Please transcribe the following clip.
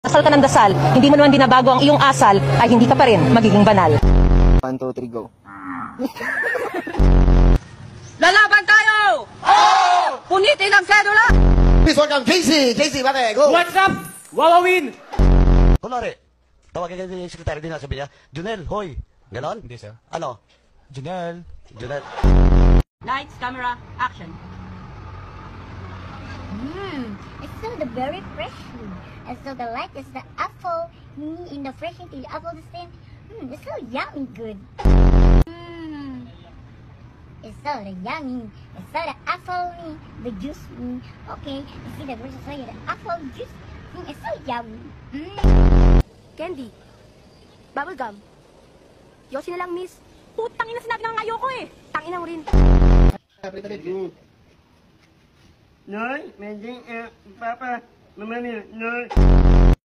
Dasal ka ng dasal, hindi mo naman binabago ang iyong asal, ay hindi ka pa rin magiging banal. 1, 2, 3, go. Lalaban tayo! Punitin ang sedula! Please welcome JC! JC, bate, go! What's up? Wawawin! Kunwari, tawagin ka yung sekretary din na sabi niya, Junel, hoy! Ganon? Hindi, sir. Ano? Junel. Junel. Lights, camera, action. It's still the very fresh. And so the light is the apple in the fresh into the apple the same. It's so yummy good. It's so the yummy. It's so the apple the juice. Okay, you see the version so the apple juice. It's so yummy. Candy. Bubblegum. Yoshi na lang, miss. Putang ina, sinabi na nga ayoko eh. Tangina mo rin. Noy, medyo, papa, mama niya, Noy.